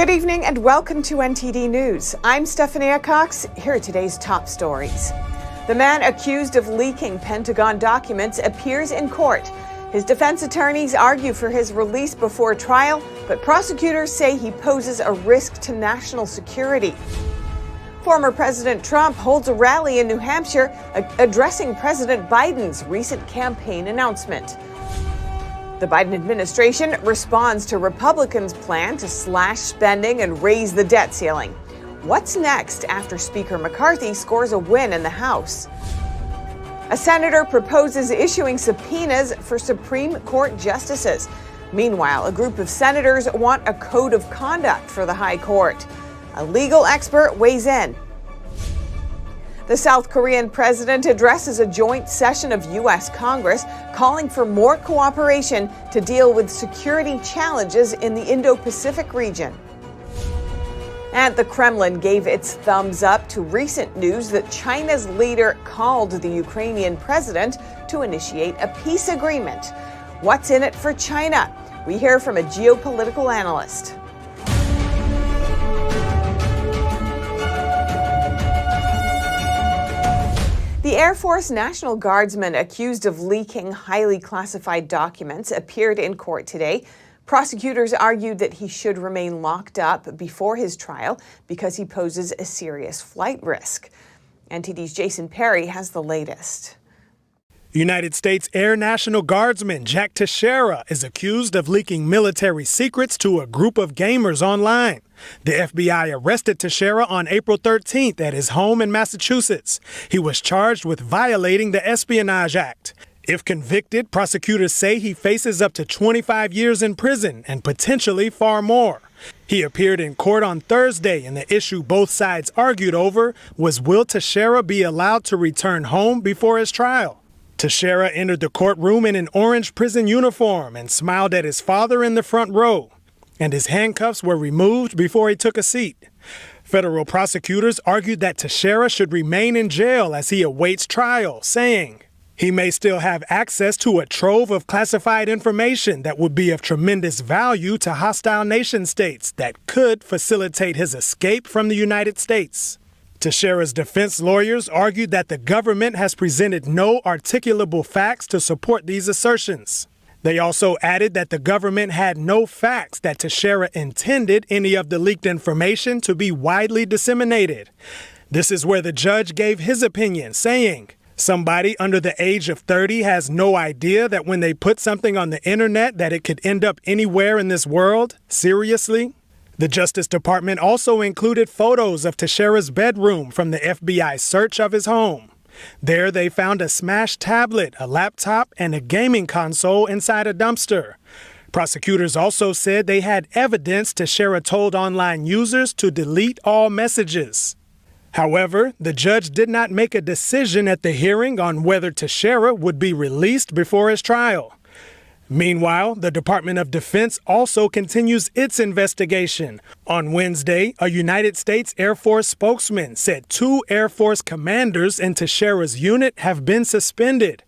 Good evening and welcome to NTD News. I'm Stephanie Cox. Here are today's top stories. The man accused of leaking Pentagon documents appears in court. His defense attorneys argue for his release before trial, but prosecutors say he poses a risk to national security. Former President Trump holds a rally in New Hampshire addressing President Biden's recent campaign announcement. The Biden administration responds to Republicans' plan to slash spending and raise the debt ceiling. What's next after Speaker McCarthy scores a win in the House? A senator proposes issuing subpoenas for Supreme Court justices. Meanwhile, a group of senators want a code of conduct for the High Court. A legal expert weighs in. The South Korean president addresses a joint session of U.S. Congress calling for more cooperation to deal with security challenges in the Indo-Pacific region. And the Kremlin gave its thumbs up to recent news that China's leader called the Ukrainian president to initiate a peace agreement. What's in it for China? We hear from a geopolitical analyst. The Air Force National Guardsman accused of leaking highly classified documents appeared in court today. Prosecutors argued that he should remain locked up before his trial because he poses a serious flight risk. NTD's Jason Perry has the latest. United States Air National Guardsman Jack Teixeira is accused of leaking military secrets to a group of gamers online. The FBI arrested Teixeira on April 13th at his home in Massachusetts. He was charged with violating the Espionage Act. If convicted, prosecutors say he faces up to 25 years in prison and potentially far more. He appeared in court on Thursday, and the issue both sides argued over was, will Teixeira be allowed to return home before his trial? Teixeira entered the courtroom in an orange prison uniform and smiled at his father in the front row, and his handcuffs were removed before he took a seat. Federal prosecutors argued that Teixeira should remain in jail as he awaits trial, saying he may still have access to a trove of classified information that would be of tremendous value to hostile nation states that could facilitate his escape from the United States. Teixeira's defense lawyers argued that the government has presented no articulable facts to support these assertions. They also added that the government had no facts that Teixeira intended any of the leaked information to be widely disseminated. This is where the judge gave his opinion, saying, somebody under the age of 30 has no idea that when they put something on the internet that it could end up anywhere in this world? Seriously? The Justice Department also included photos of Teixeira's bedroom from the FBI search of his home. There they found a smashed tablet, a laptop, and a gaming console inside a dumpster. Prosecutors also said they had evidence Teixeira told online users to delete all messages. However, the judge did not make a decision at the hearing on whether Teixeira would be released before his trial. Meanwhile, the Department of Defense also continues its investigation. On Wednesday, a United States Air Force spokesman said 2 Air Force commanders in Teixeira's unit have been suspended,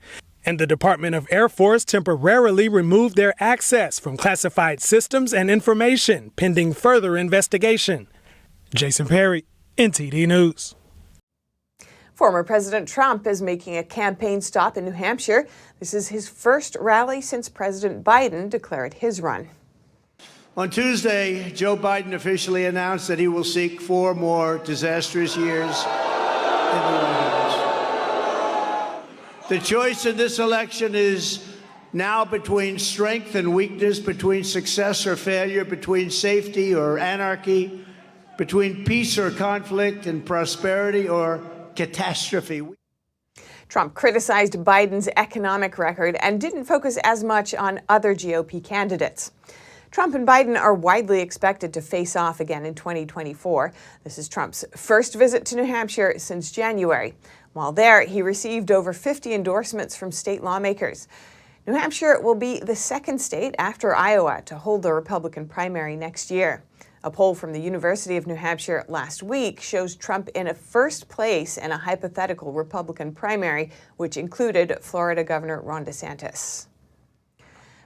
and the Department of Air Force temporarily removed their access from classified systems and information pending further investigation. Jason Perry, NTD News. Former President Trump is making a campaign stop in New Hampshire. This is his first rally since President Biden declared his run. On Tuesday, Joe Biden officially announced that he will seek 4 more disastrous years in the White House. The choice in this election is now between strength and weakness, between success or failure, between safety or anarchy, between peace or conflict, and prosperity or catastrophe. Trump criticized Biden's economic record and didn't focus as much on other GOP candidates. Trump and Biden are widely expected to face off again in 2024. This is Trump's first visit to New Hampshire since January. While there, he received over 50 endorsements from state lawmakers. New Hampshire will be the second state after Iowa to hold the Republican primary next year. A poll from the University of New Hampshire last week shows Trump in a first place in a hypothetical Republican primary, which included Florida Governor Ron DeSantis.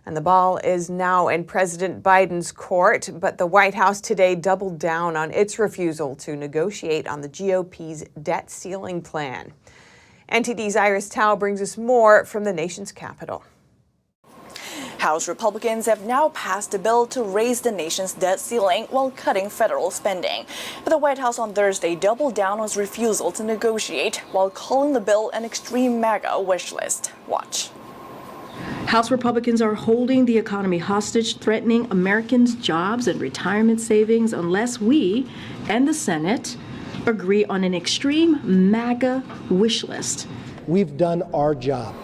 And the ball is now in President Biden's court, but the White House today doubled down on its refusal to negotiate on the GOP's debt ceiling plan. NTD's Iris Tao brings us more from the nation's capital. House Republicans have now passed a bill to raise the nation's debt ceiling while cutting federal spending. But the White House on Thursday doubled down on its refusal to negotiate while calling the bill an extreme MAGA wish list. Watch. House Republicans are holding the economy hostage, threatening Americans' jobs and retirement savings unless we and the Senate agree on an extreme MAGA wish list. We've done our job.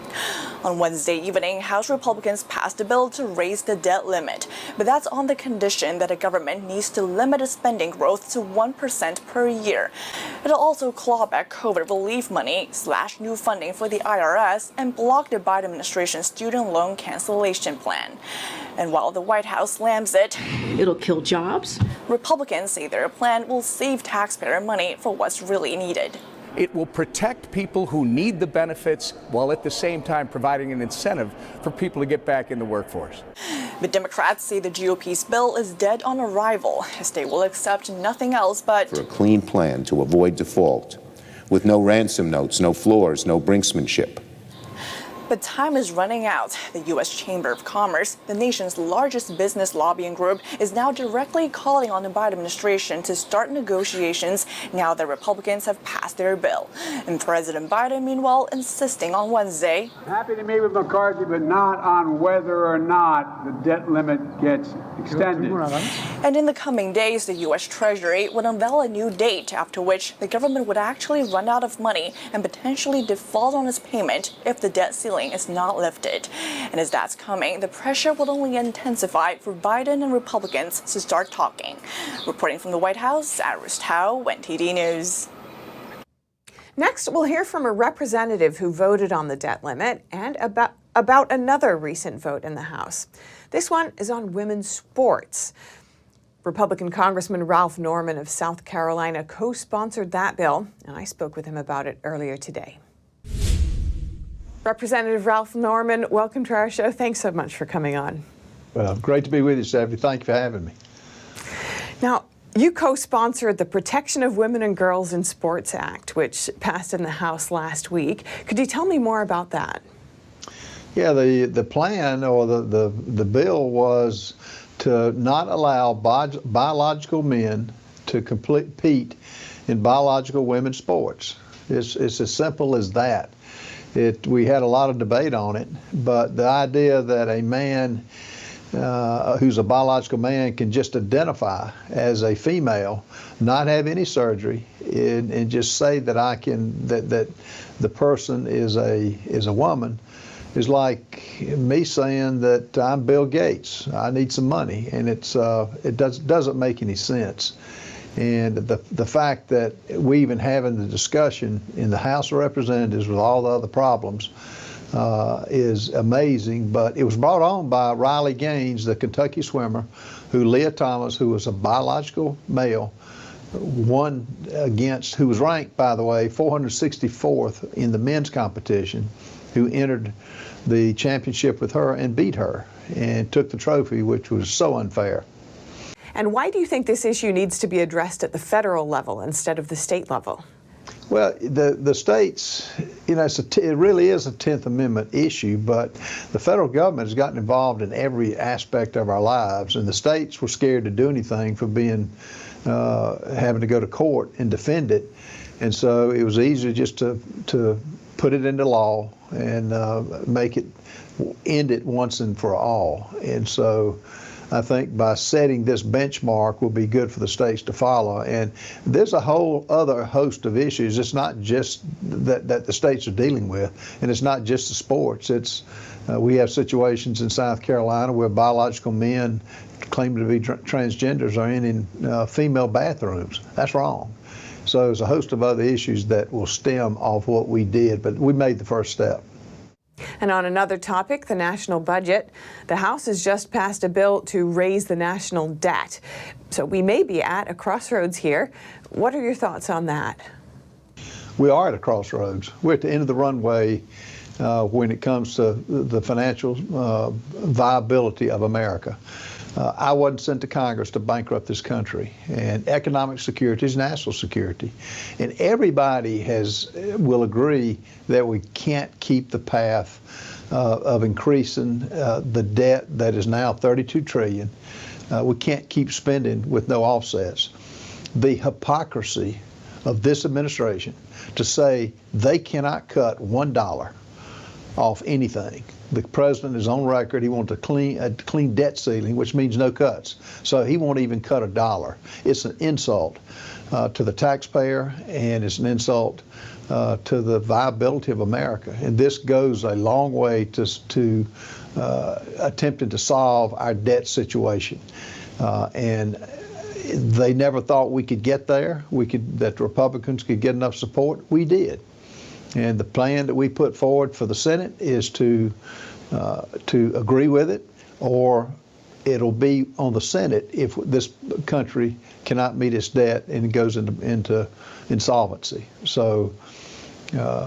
On Wednesday evening, House Republicans passed a bill to raise the debt limit, but that's on the condition that a government needs to limit its spending growth to 1% per year. It'll also claw back COVID relief money, slash new funding for the IRS, and block the Biden administration's student loan cancellation plan. And while the White House slams it, it'll kill jobs. Republicans say their plan will save taxpayer money for what's really needed. It will protect people who need the benefits while at the same time providing an incentive for people to get back in the workforce. But Democrats say the GOP's bill is dead on arrival, as they will accept nothing else but for a clean plan to avoid default, with no ransom notes, no floors, no brinksmanship. But time is running out. The U.S. Chamber of Commerce, the nation's largest business lobbying group, is now directly calling on the Biden administration to start negotiations now that Republicans have passed their bill. And President Biden, meanwhile, insisting on Wednesday, happy to meet with McCarthy, but not on whether or not the debt limit gets extended. And in the coming days, the U.S. Treasury would unveil a new date after which the government would actually run out of money and potentially default on its payment if the debt ceiling is not lifted. And as that's coming, the pressure will only intensify for Biden and Republicans to start talking. Reporting from the White House, Iris Tao, NTD News. Next, we'll hear from a representative who voted on the debt limit and about another recent vote in the House. This one is on women's sports. Republican Congressman Ralph Norman of South Carolina co-sponsored that bill, and I spoke with him about it earlier today. Representative Ralph Norman, welcome to our show. Thanks so much for coming on. Well, great to be with you, Stephanie. Thank you for having me. Now, you co-sponsored the Protection of Women and Girls in Sports Act, which passed in the House last week. Could you tell me more about that? Yeah, the plan or the bill was to not allow biological men to compete in biological women's sports. It's as simple as that. We had a lot of debate on it, but the idea that a man who's a biological man can just identify as a female, not have any surgery, and just say that that the person is a woman, is like me saying that I'm Bill Gates. I need some money, and it doesn't make any sense. And the fact that we even having the discussion in the House of Representatives with all the other problems is amazing. But it was brought on by Riley Gaines, the Kentucky swimmer, who Leah Thomas, who was a biological male, won against, who was ranked, by the way, 464th in the men's competition, who entered the championship with her and beat her and took the trophy, which was so unfair. And why do you think this issue needs to be addressed at the federal level instead of the state level? Well, the states, it really is a 10th Amendment issue, but the federal government has gotten involved in every aspect of our lives, and the states were scared to do anything for having to go to court and defend it. And so it was easier just to put it into law and end it once and for all. And so I think by setting this benchmark will be good for the states to follow. And there's a whole other host of issues. It's not just that the states are dealing with, and it's not just the sports. We have situations in South Carolina where biological men claiming to be transgenders are in female bathrooms. That's wrong. So there's a host of other issues that will stem off what we did, but we made the first step. And on another topic, the national budget, the House has just passed a bill to raise the national debt. So we may be at a crossroads here. What are your thoughts on that? We are at a crossroads. We're at the end of the runway when it comes to the financial viability of America. I wasn't sent to Congress to bankrupt this country, and economic security is national security. And everybody will agree that we can't keep the path of increasing the debt that is now $32 trillion. We can't keep spending with no offsets. The hypocrisy of this administration to say they cannot cut $1 off anything. The president is on record. He wants a clean debt ceiling, which means no cuts. So he won't even cut $1. It's an insult to the taxpayer, and it's an insult to the viability of America. And this goes a long way to attempting to solve our debt situation. And they never thought we could get there. That the Republicans could get enough support. We did. And the plan that we put forward for the Senate is to agree with it, or it'll be on the Senate if this country cannot meet its debt and it goes into insolvency. So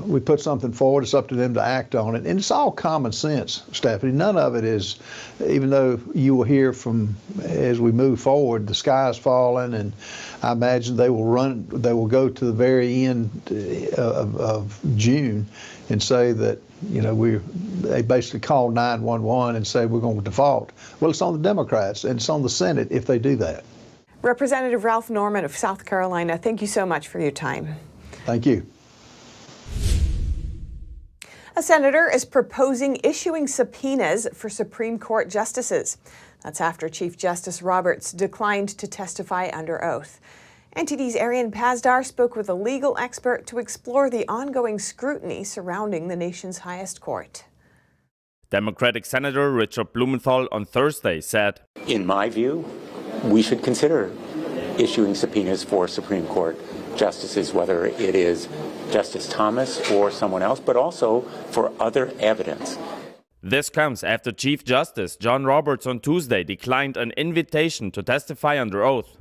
we put something forward. It's up to them to act on it. And it's all common sense, Stephanie. None of it is, even though you will hear from, as we move forward, the sky is falling, and I imagine they will go to the very end of June and say that, they basically call 911 and say we're going to default. Well, it's on the Democrats and it's on the Senate if they do that. Representative Ralph Norman of South Carolina, thank you so much for your time. Thank you. A senator is proposing issuing subpoenas for Supreme Court justices. That's after Chief Justice Roberts declined to testify under oath. NTD's Arian Pazdar spoke with a legal expert to explore the ongoing scrutiny surrounding the nation's highest court. Democratic Senator Richard Blumenthal on Thursday said, "In my view, we should consider issuing subpoenas for Supreme Court justices, whether it is Justice Thomas or someone else, but also for other evidence." This comes after Chief Justice John Roberts on Tuesday declined an invitation to testify under oath.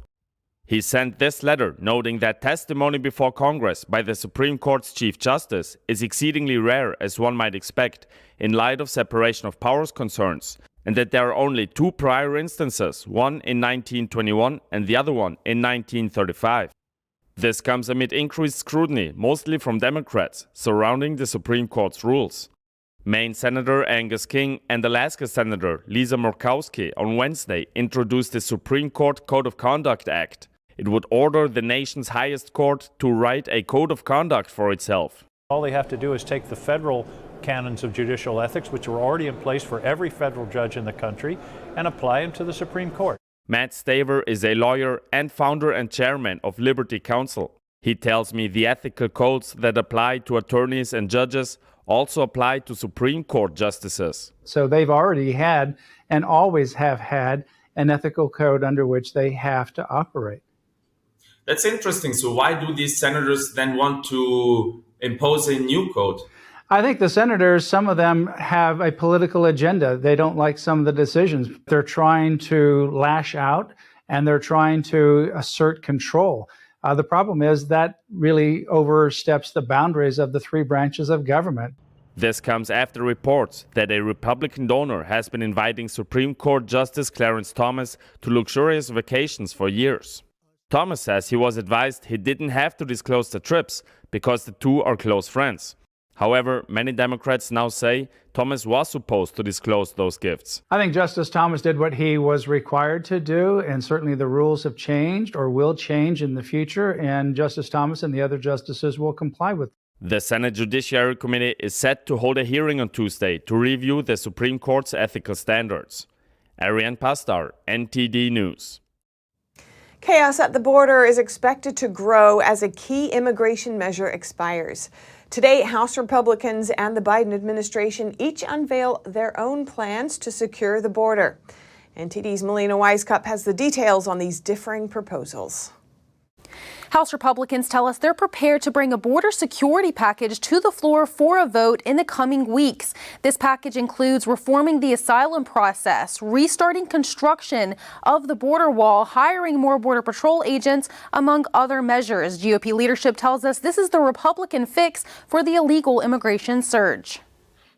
He sent this letter noting that testimony before Congress by the Supreme Court's Chief Justice is exceedingly rare, as one might expect, in light of separation of powers concerns, and that there are only two prior instances, one in 1921 and the other one in 1935. This comes amid increased scrutiny, mostly from Democrats, surrounding the Supreme Court's rules. Maine Senator Angus King and Alaska Senator Lisa Murkowski on Wednesday introduced the Supreme Court Code of Conduct Act. It would order the nation's highest court to write a code of conduct for itself. All they have to do is take the federal canons of judicial ethics, which are already in place for every federal judge in the country, and apply them to the Supreme Court. Matt Staver is a lawyer and founder and chairman of Liberty Counsel. He tells me the ethical codes that apply to attorneys and judges also apply to Supreme Court justices. So they've already had and always have had an ethical code under which they have to operate. That's interesting. So why do these senators then want to impose a new code? I think the senators, some of them have a political agenda. They don't like some of the decisions. They're trying to lash out and they're trying to assert control. The problem is that really oversteps the boundaries of the three branches of government. This comes after reports that a Republican donor has been inviting Supreme Court Justice Clarence Thomas to luxurious vacations for years. Thomas says he was advised he didn't have to disclose the trips because the two are close friends. However, many Democrats now say Thomas was supposed to disclose those gifts. I think Justice Thomas did what he was required to do, and certainly the rules have changed or will change in the future, and Justice Thomas and the other justices will comply with them. The Senate Judiciary Committee is set to hold a hearing on Tuesday to review the Supreme Court's ethical standards. Arian Pastar, NTD News. Chaos at the border is expected to grow as a key immigration measure expires. Today, House Republicans and the Biden administration each unveil their own plans to secure the border. NTD's Melina Wisecup has the details on these differing proposals. House Republicans tell us they're prepared to bring a border security package to the floor for a vote in the coming weeks. This package includes reforming the asylum process, restarting construction of the border wall, hiring more Border Patrol agents, among other measures. GOP leadership tells us this is the Republican fix for the illegal immigration surge.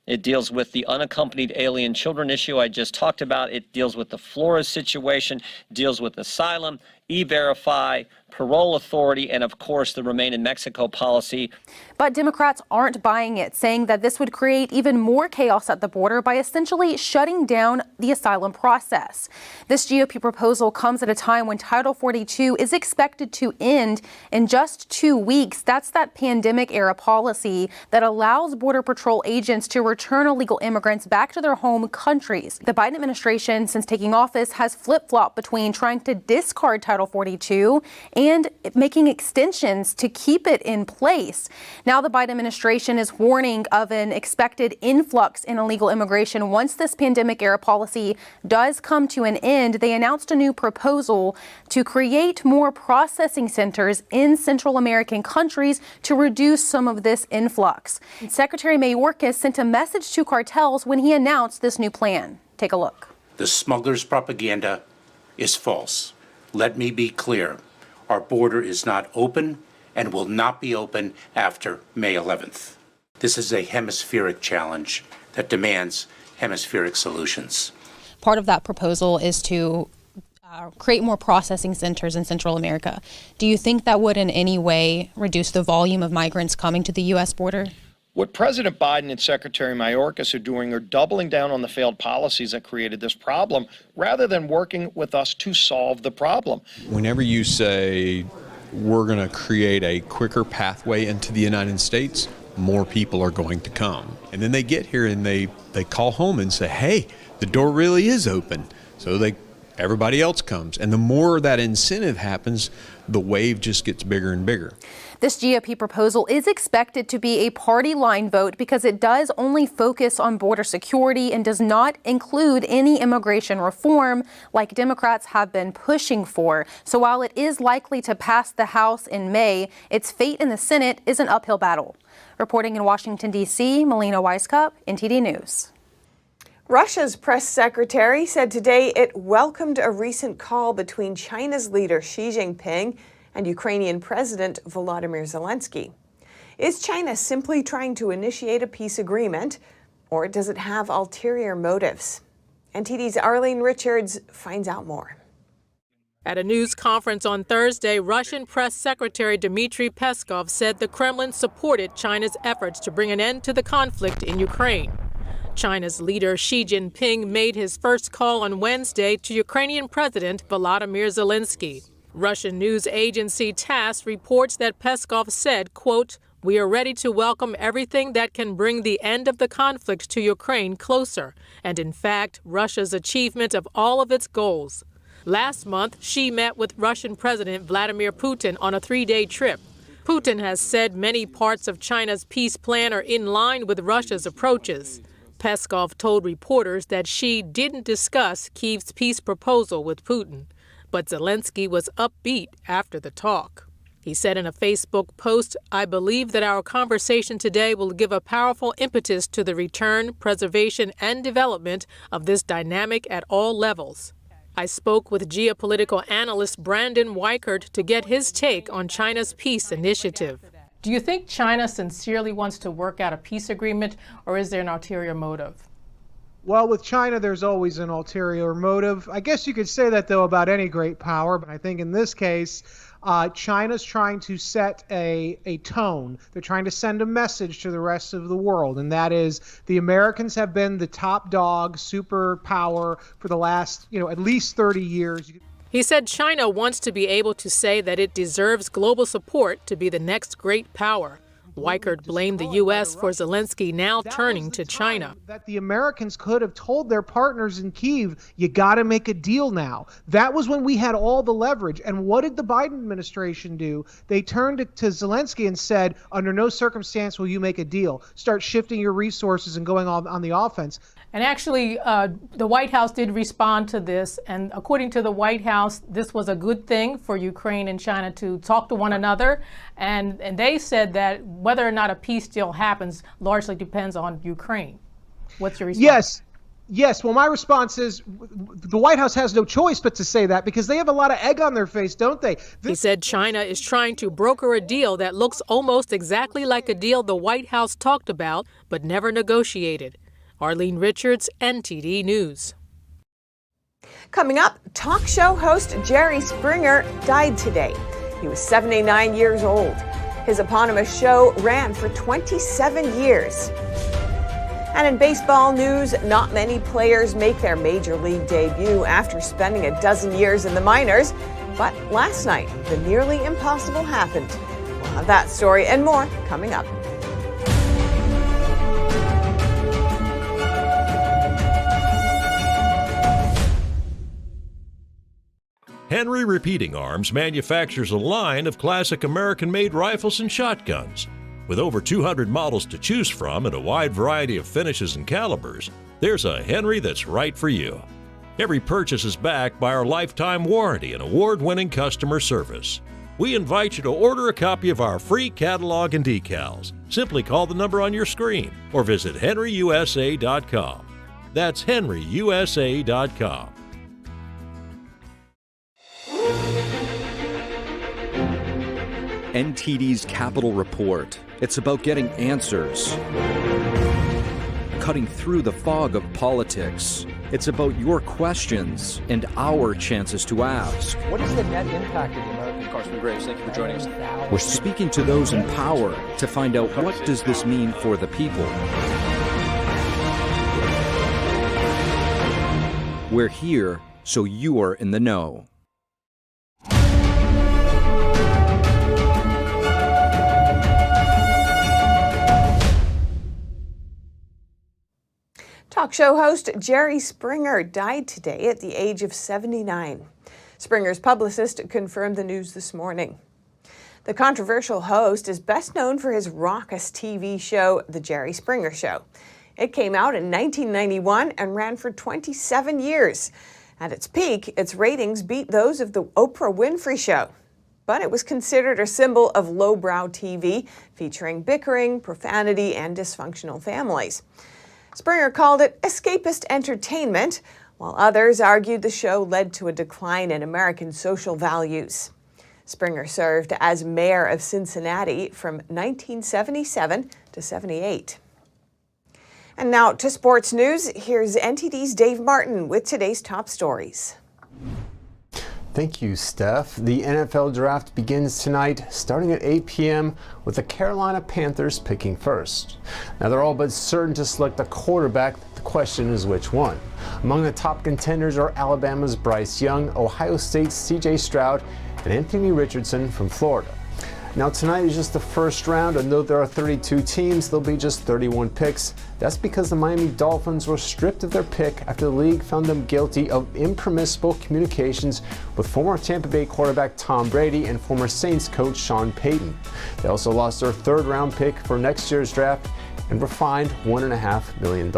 It deals with the unaccompanied alien children issue I just talked about. It deals with the Flores situation, deals with asylum, E-Verify, parole authority, and of course the Remain in Mexico policy. But Democrats aren't buying it, saying that this would create even more chaos at the border by essentially shutting down the asylum process. This GOP proposal comes at a time when Title 42 is expected to end in just 2 weeks. That's that pandemic-era policy that allows Border Patrol agents to return illegal immigrants back to their home countries. The Biden administration, since taking office, has flip-flopped between trying to discard Title 42 and making extensions to keep it in place. Now the Biden administration is warning of an expected influx in illegal immigration once this pandemic-era policy does come to an end. They announced a new proposal to create more processing centers in Central American countries to reduce some of this influx. Secretary Mayorkas sent a message to cartels when he announced this new plan. Take a look. The smugglers' propaganda is false. Let me be clear. Our border is not open and will not be open after May 11th. This is a hemispheric challenge that demands hemispheric solutions. Part of that proposal is to create more processing centers in Central America. Do you think that would in any way reduce the volume of migrants coming to the U.S. border? What President Biden and Secretary Mayorkas are doing are doubling down on the failed policies that created this problem rather than working with us to solve the problem. Whenever you say we're going to create a quicker pathway into the United States, more people are going to come. And then they get here and they call home and say, hey, the door really is open. So everybody else comes. And the more that incentive happens, the wave just gets bigger and bigger. This GOP proposal is expected to be a party line vote because it does only focus on border security and does not include any immigration reform like Democrats have been pushing for. So while it is likely to pass the House in May, its fate in the Senate is an uphill battle. Reporting in Washington, D.C., Melina Weisskopf, NTD News. Russia's press secretary said today it welcomed a recent call between China's leader Xi Jinping and Ukrainian President Volodymyr Zelensky. Is China simply trying to initiate a peace agreement, or does it have ulterior motives? NTD's Arlene Richards finds out more. At a news conference on Thursday, Russian Press Secretary Dmitry Peskov said the Kremlin supported China's efforts to bring an end to the conflict in Ukraine. China's leader Xi Jinping made his first call on Wednesday to Ukrainian President Volodymyr Zelensky. Russian news agency TASS reports that Peskov said, quote, "We are ready to welcome everything that can bring the end of the conflict to Ukraine closer, and in fact, Russia's achievement of all of its goals." Last month, Xi met with Russian President Vladimir Putin on a 3-day trip. Putin has said many parts of China's peace plan are in line with Russia's approaches. Peskov told reporters that Xi didn't discuss Kyiv's peace proposal with Putin, but Zelensky was upbeat after the talk. He said in a Facebook post, "I believe that our conversation today will give a powerful impetus to the return, preservation, and development of this dynamic at all levels." I spoke with geopolitical analyst Brandon Weichert to get his take on China's peace initiative. Do you think China sincerely wants to work out a peace agreement, or is there an ulterior motive? Well, with China, there's always an ulterior motive. I guess you could say that, though, about any great power, but I think in this case, China's trying to set a tone. They're trying to send a message to the rest of the world, and that is the Americans have been the top dog superpower for the last, at least 30 years. He said China wants to be able to say that it deserves global support to be the next great power. Weichert blamed the U.S. for Zelensky now turning to China. That the Americans could have told their partners in Kyiv, you got to make a deal now. That was when we had all the leverage. And what did the Biden administration do? They turned to Zelensky and said, under no circumstance will you make a deal. Start shifting your resources and going on the offense. And actually, the White House did respond to this. And according to the White House, this was a good thing for Ukraine and China to talk to one another. And they said that whether or not a peace deal happens largely depends on Ukraine. What's your response? Yes. Well, my response is the White House has no choice but to say that because they have a lot of egg on their face, don't they? He said China is trying to broker a deal that looks almost exactly like a deal the White House talked about but never negotiated. Arlene Richards, NTD News. Coming up, talk show host Jerry Springer died today. He was 79 years old. His eponymous show ran for 27 years. And in baseball news, not many players make their major league debut after spending a dozen years in the minors. But last night, the nearly impossible happened. We'll have that story and more coming up. Henry Repeating Arms manufactures a line of classic American-made rifles and shotguns. With over 200 models to choose from and a wide variety of finishes and calibers, there's a Henry that's right for you. Every purchase is backed by our lifetime warranty and award-winning customer service. We invite you to order a copy of our free catalog and decals. Simply call the number on your screen or visit henryusa.com. That's henryusa.com. NTD's Capital Report. It's about getting answers, cutting through the fog of politics. It's about your questions and our chances to ask. What is the net impact of the American Congressman Graves? Thank you for joining us. We're speaking to those in power to find out what does this mean for the people. We're here so you're in the know. Talk show host Jerry Springer died today at the age of 79. Springer's publicist confirmed the news this morning. The controversial host is best known for his raucous TV show, The Jerry Springer Show. It came out in 1991 and ran for 27 years. At its peak, its ratings beat those of The Oprah Winfrey Show. But it was considered a symbol of lowbrow TV, featuring bickering, profanity, and dysfunctional families. Springer called it escapist entertainment, while others argued the show led to a decline in American social values. Springer served as mayor of Cincinnati from 1977 to 78. And now to sports news. Here's NTD's Dave Martin with today's top stories. Thank you, Steph. The NFL draft begins tonight, starting at 8 p.m. with the Carolina Panthers picking first. Now, they're all but certain to select a quarterback. The question is which one. Among the top contenders are Alabama's Bryce Young, Ohio State's C.J. Stroud, and Anthony Richardson from Florida. Now, tonight is just the first round, and though there are 32 teams, there'll be just 31 picks. That's because the Miami Dolphins were stripped of their pick after the league found them guilty of impermissible communications with former Tampa Bay quarterback Tom Brady and former Saints coach Sean Payton. They also lost their third-round pick for next year's draft and were fined $1.5 million.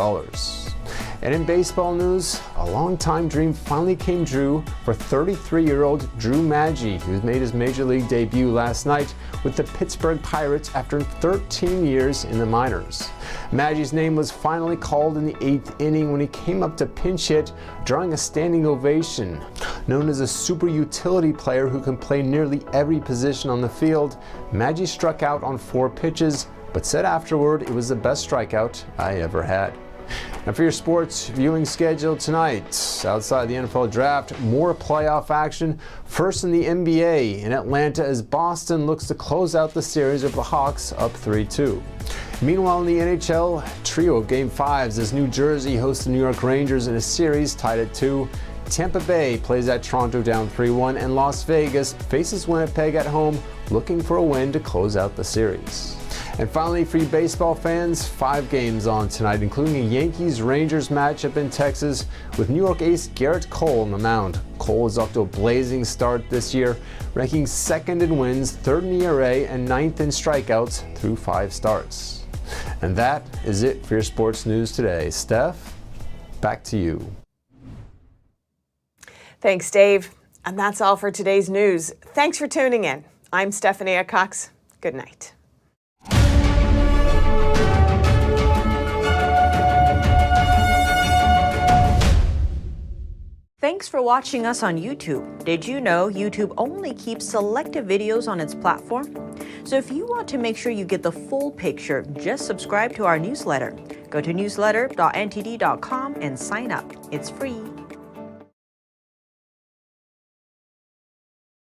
And in baseball news, a long-time dream finally came true for 33-year-old Drew Maggi, who made his major league debut last night with the Pittsburgh Pirates after 13 years in the minors. Maggi's name was finally called in the 8th inning when he came up to pinch hit, drawing a standing ovation. Known as a super utility player who can play nearly every position on the field, Maggi struck out on 4 pitches, but said afterward it was the best strikeout I ever had. Now for your sports viewing schedule tonight, outside the NFL draft, more playoff action. First in the NBA in Atlanta as Boston looks to close out the series of the Hawks up 3-2. Meanwhile in the NHL, trio of Game 5s as New Jersey hosts the New York Rangers in a series tied at 2. Tampa Bay plays at Toronto down 3-1, and Las Vegas faces Winnipeg at home looking for a win to close out the series. And finally, for you baseball fans, 5 games on tonight, including a Yankees-Rangers matchup in Texas with New York ace Garrett Cole on the mound. Cole is off to a blazing start this year, ranking 2nd in wins, 3rd in ERA, and 9th in strikeouts through 5 starts. And that is it for your sports news today. Steph, back to you. Thanks, Dave. And that's all for today's news. Thanks for tuning in. I'm Stephanie Cox. Good night. Thanks Thanks for watching us on YouTube. Did you know YouTube only keeps selective videos on its platform? So if you want to make sure you get the full picture, just subscribe to our newsletter. Go to newsletter.ntd.com and sign up. It's free.